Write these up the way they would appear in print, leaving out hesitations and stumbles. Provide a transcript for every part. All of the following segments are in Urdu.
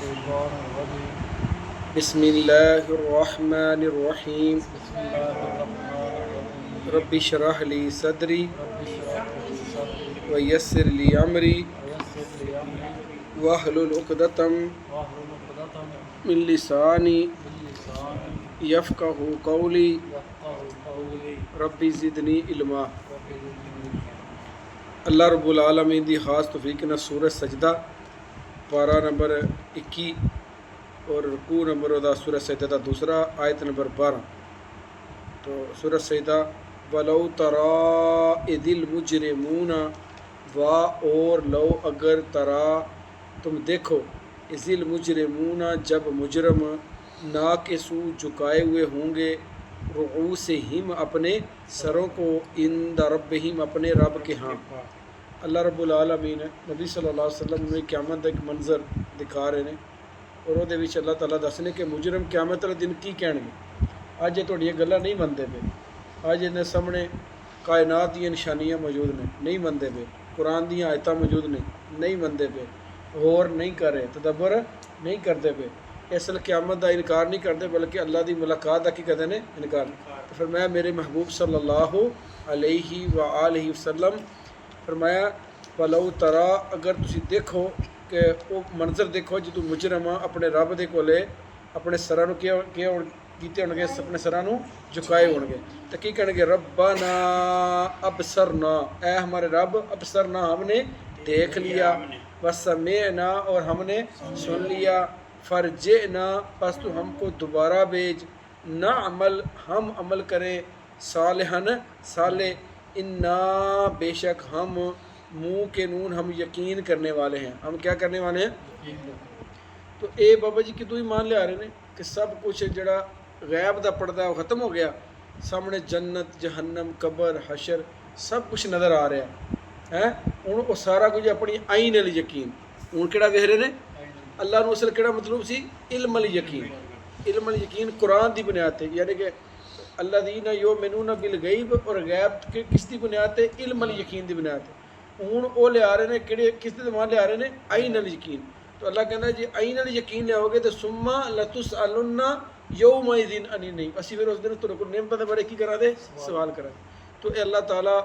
الشيطان الرجيم بسم اللہ الرحمن الرحیم بسم الله الرحمن الرحيم رب اشرح لی صدری رب اشرح لي صدري ویسر لی امری ويسر لي أمري واحلل عقدۃ واحلل عقدة من لسانی من لساني یفقہ قولی يفقهوا قولي رب زدنی علما۔ رب زدني علما۔ اللہ رب العالمین دی خاص توفیق نہ سورہ سجدہ پارہ نمبر 21 اور رکوع نمبر دا سورہ سجدہ دا دوسرا آیت نمبر 12۔ تو سورہ سجدہ ولو تری اذ المجرمون وا اور لو اگر ترا تم دیکھو اذ المجرمون جب مجرم ناکسو جھکائے ہوئے ہوں گے رؤوسہم اپنے سروں کو عند ربہم اپنے رب کے ہاں۔ اللہ رب العالمین نبی صلی اللہ علیہ وسلم نے قیامت کا ایک منظر دکھا رہے ہیں اور وہ اللہ تعالیٰ دسنے کہ مجرم قیامت والے دن کی کہن گے۔ اج یہ تھوڑی گلاں نہیں منتے پے، اج ان سامنے کائنات دی نشانیاں موجود نے، نہیں منتے پے، قرآن دی آیتاں موجود نے، نہیں منتے پے، غور نہیں کر رہے، تدبر نہیں کرتے پے، اصل قیامت دا انکار نہیں کرتے بلکہ اللہ دی ملاقات دا کی کہتے ہیں انکار۔ تو فرمایا میرے محبوب صلی اللہ علیہ وآلہ وسلم فرمایا ولو ترا اگر تسی دیکھو کہ وہ منظر دیکھو جدو مجرم اپنے رب دے کولے اپنے سراں نو کیتے ہون گے، اپنے سراں نو جھکائے ہون گے تو کی کہن گے ربنا ابصرنا، اے ہمارے رب ابصرنا ہم نے دیکھ لیا، وسمعنا اور ہم نے سن لیا، فرجعنا پس تو ہم کو دوبارہ بھیج، نعمل ہم عمل کریں، صالحاً صالح، انا بے شک ہم منہ کے نون ہم یقین کرنے والے ہیں، ہم کیا کرنے والے ہیں۔ تو اے بابا جی کہ تو ہی مان لے آ رہے ہیں کہ سب کچھ جڑا غیب دا پردہ وہ ختم ہو گیا، سامنے جنت جہنم قبر حشر سب کچھ نظر آ رہا ہے ہوں وہ سارا کچھ اپنی عین علی یقین ہوں کہڑا ویخ رہے ہیں اللہ نو اصل کہڑا مطلب سی علم علی یقین، علم علی یقین قرآن دی بنیاد تے، یعنی کہ اللہ دینا یؤمنون بالغیب اور غیب کس دی بنیاد تے علم علی یقین دی بنیاد تے، ہوں وہ لے آ رہے ہیں کہڑے کس دے مان لے آ رہے ہیں عین علی یقین۔ تو اللہ کہنا جی عین علی یقین لے آؤ گے تو سما لتسألن یومئذ عن النعیم، اسی پھر اس دن تھوڑے کو نعمتوں دے بارے کی کرا دے سوال کرا دے۔ تو اے اللہ تعالیٰ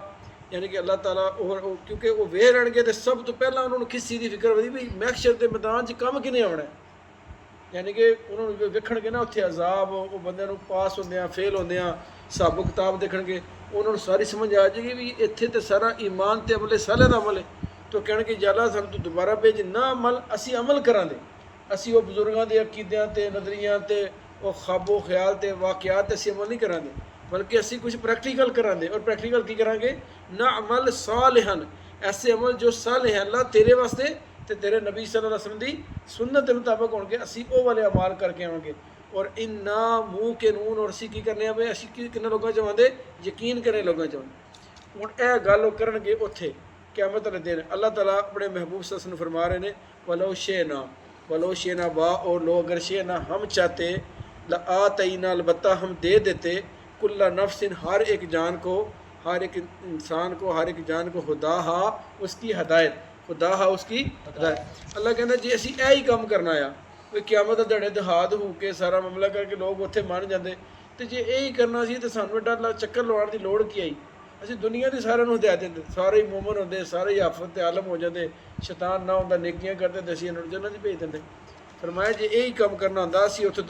یعنی کہ اللہ تعالیٰ اور کیونکہ وہ ویہ رہن گے تو سب تو پہلا انہوں نے کس چیز کی فکر ہوئی بھی محشر کے میدان چ کم کنے آنا ہے، یعنی کہ انہوں نے ویکھن گے نا اتنے عذاب وہ بندے نو پاس ہوندیاں فیل ہوندیاں حساب و کتاب دیکھن گے انہوں نے ساری سمجھ آ جائے گی بھی اتنے تو سارا ایمان تے عمل صالح دا عمل ہے، تو کہن گے یا اللہ سانوں تو دوبارہ بھیج نہ عمل اسی عمل کران دے، اسی وہ بزرگاں دے عقیدیاں تے نظریاں تے وہ خواب و خیال تے واقعات تے اسی عمل نہیں کران دے بلکہ اسی کچھ پریکٹیکل کران دے، اور پریکٹیکل کی کران گے نہ عمل صالحاً، ایسے عمل جو صالح ہیں اللہ تیرے واسطے تے تیرے نبی صلی اللہ علیہ وسلم دی سنت کے مطابق ہون گے، اسی او والے اعمال کر کے آؤں گے، اور انا منہ کے نون اور اسی کی کرنے آئے اسی کنے لوگاں چاہاں دے یقین کرنے لوگاں چاہاں ہوں اے گل وہ کرن گے اتھے قیامت والے دن۔ اللہ تعالیٰ اپنے محبوب صلی اللہ علیہ وسلم فرما رہے ہیں ولو شئنا با اور لو اگر شئنا ہم چاہتے لآتینا البتہ ہم دے دیتے کل نفس ہر ایک جان کو، ہر ایک انسان کو، ہر ایک جان کو ہداہا اس کی ہدایت، خداہا اس کی ہدایت۔ اللہ کہنا جی اسی اے ہی کام کرنا آیا کوئی قیامت دڑے دہاد ہو کے سارا معاملہ کر کے لوگ اتنے مان جاندے تو جی یہی کرنا سی تو سانوں ایڈا چکر لوان کی لوڑ کی آئی، اسی دنیا کی سارے ہدایت دیں سارے ہی مومن ہوندے سارے ہی آفت عالم ہو جاندے، شیطان نہ ہوتا نیکیاں کرتے تو اسی انہوں جنت بھیج دیں۔ فرمایا جی یہی کام کرنا ہوندا اسی اتنے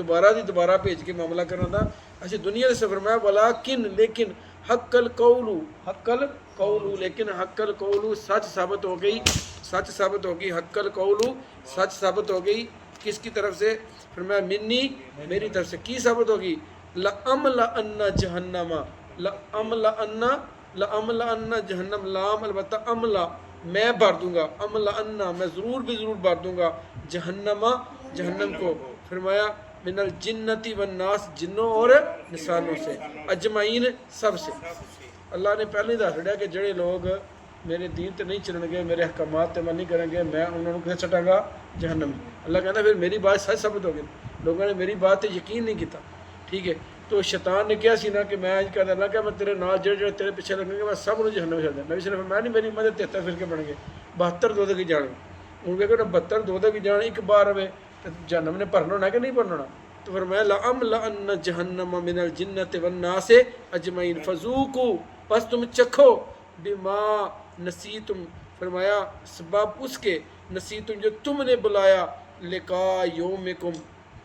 دوبارہ بھیج کے معاملہ کرنا ہوندا اسی دنیا سے فرمایا ولیکن لیکن حق القول لیکن حق القول سچ ثابت ہو گئی، سچ ثابت ہوگی، حق القول سچ ثابت ہو گئی کس کی طرف سے؟ فرمایا منی میری طرف سے، کی ثابت ہوگی؟ لَأَمْلَأَنَّ جہنم لَأَمْلَأَنَّ جہنم لام البتہ املا میں بھر دوں گا، املأنہ میں ضرور بھی ضرور بھر دوں گا جہنم کو، فرمایا من الجنتی والناس جنوں اور انسانوں سے، اجمعین سب سے۔ اللہ نے پہلے ہی دس رہا کہ جڑے لوگ میرے دین تے نہیں چلن گے، میرے احکامات تے عمل نہیں کریں گے، میں انہوں نے کیسے چٹاں گا جہنم۔ اللہ کہتا پھر میری بات سچ ثابت ہو گئی، لوگوں نے میری بات تے یقین نہیں کیتا، ٹھیک ہے۔ تو شیطان نے کیا سی نا کہ میں آج کہتا اللہ کہ میں تیرے نال جڑے تیرے پیچھے لگیں گے میں سب انہوں جہنم چل دیں۔ نبی صلی اللہ علیہ وسلم میں نہیں میری مدد 73 فرقے بن گئے 72 دودھ کی جان ہوں کہ 72 دودھ کی جان ایک بار ہوئے تو جہنم نے بھرنا ہونا کہ نہیں بھرنا ہونا؟ تو فرمایا لَأَمْلَأَنَّ جَهَنَّمَ مِنَ الْجِنَّةِ وَالنَّاسِ اجمعین فذوقوا، پس تم چکھو بما نسیتم، فرمایا سبب اس کے نسیتم جو تم نے بلایا لقاء یومکم،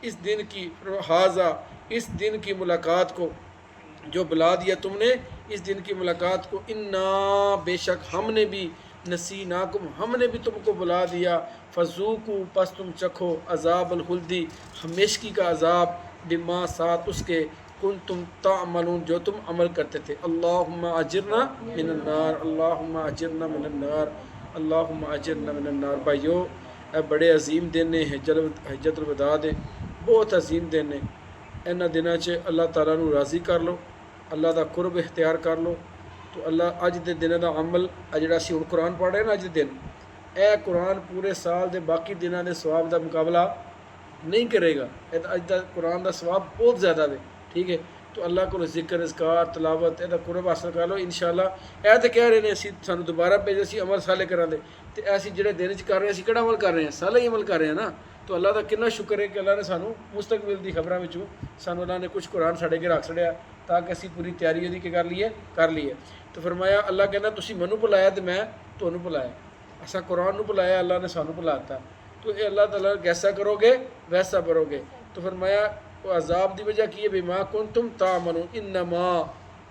اس دن کی حاضہ، اس دن کی ملاقات کو جو بلا دیا تم نے اس دن کی ملاقات کو، انا بے شک ہم نے بھی نسیناکم، ہم نے بھی تم کو بلا دیا، فذوقوا، پس تم چکھو عذاب الخلدی، ہمیشگی کا عذاب، بما ساتھ اس کے کنتم تعملون جو تم عمل کرتے تھے۔ اللہم اجرنا من النار، اللہم اجرنا من النار، اللہم اجرنا من النار۔ بھائیو اے بڑے عظیم دن نے حجت الوداع دے، بہت عظیم دن نے، انہاں دناں 'چ اللہ تعالیٰ نو راضی کر لو، اللہ دا قرب اختیار کر لو۔ تو اللہ اج دے دن دا عمل جڑا اسی ہن قرآن پڑھ رہے ہیں نا اج دے دن، اے قرآن پورے سال دے باقی دناں دے ثواب دا مقابلہ نہیں کرے گا، اج دا قرآن دا ثواب بہت زیادہ ہے، ٹھیک ہے؟ تو اللہ کو ذکر اذکار تلاوت اے دا قرب حاصل کر لو انشاءاللہ۔ اے تے کہہ رہے ہیں اسی سانو دوبارہ بھیج اسی عمل صالح کران دے، تے ایسی جڑے دن وچ کر رہے ہیں اسی کہڑا عمل کر رہے ہیں؟ صالح ہی عمل کر رہے ہیں نا۔ تو اللہ دا کتنا شکر ہے کہ اللہ نے سانو مستقبل دی خبراں وچوں سانو اللہ نے کچھ قرآن ساڈے کے رکھ چھڑیا تاکہ اسی پوری تیاری دی کر لیے۔ تو فرمایا اللہ کہنا تسی منو بلایا تے میں تانوں بلایا، اساں قرآن نو بلایا، اللہ نے سانو بلاتا، تو اے اللہ تعالیٰ کیسا کرو گے ویسا بھرو گے۔ تو فرمایا وہ عذاب دی وجہ کی ہے بما کنتم تعملون، انما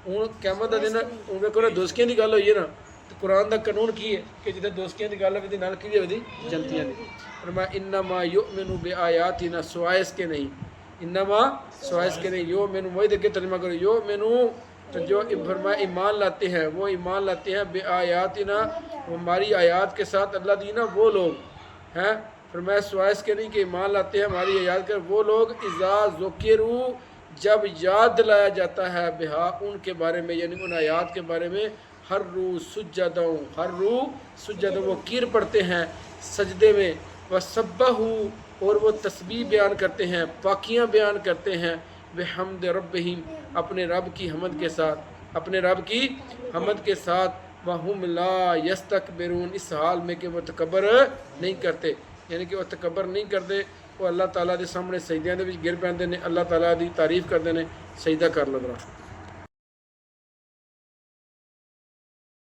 ہن قیامت دا دن ہن ویکھو نا دوستیاں دی گل ہوئی ہے نا، تو قرآن دا قانون کی ہے کہ جدے دوستیاں دی گل ہوے نال کی ہوے جنتیاں دی۔ فرمایا انما یؤمن بآیاتنا، سوائے اس کے نہیں، انما سوائے اس کے نہیں، یؤمن وہی دیکھ کے ترجمہ کرو، یؤمن تو جو فرمایا ایمان لاتے ہیں، وہ ایمان لاتے ہیں بآیاتنا، ہماری آیات کے ساتھ اللہ دی نا وہ لوگ ہیں، فرمایا سوائے اس کے نہیں کہ ایمان لاتے ہیں ہماری آیات کر وہ لوگ، اذا ذکروا، جب یاد دلایا جاتا ہے بہا ان کے بارے میں، یعنی ان آیات کے بارے میں، ہر روح سجدوں وہ کیر پڑتے ہیں سجدے میں، وسبحوا، اور وہ تسبیح بیان کرتے ہیں، پاکیاں بیان کرتے ہیں، بحمد ربہم، اپنے رب کی حمد کے ساتھ، اپنے رب کی حمد کے ساتھ، وہم لا یستکبرون، اس حال میں کہ وہ تکبر نہیں کرتے، یعنی کہ وہ تکبر نہیں کرتے، وہ اللہ تعالیٰ دے سامنے سجدیاں دے وچ گر پیندے نے، اللہ تعالیٰ دی تعریف کردے نے۔ سجدہ کر لو ذرا۔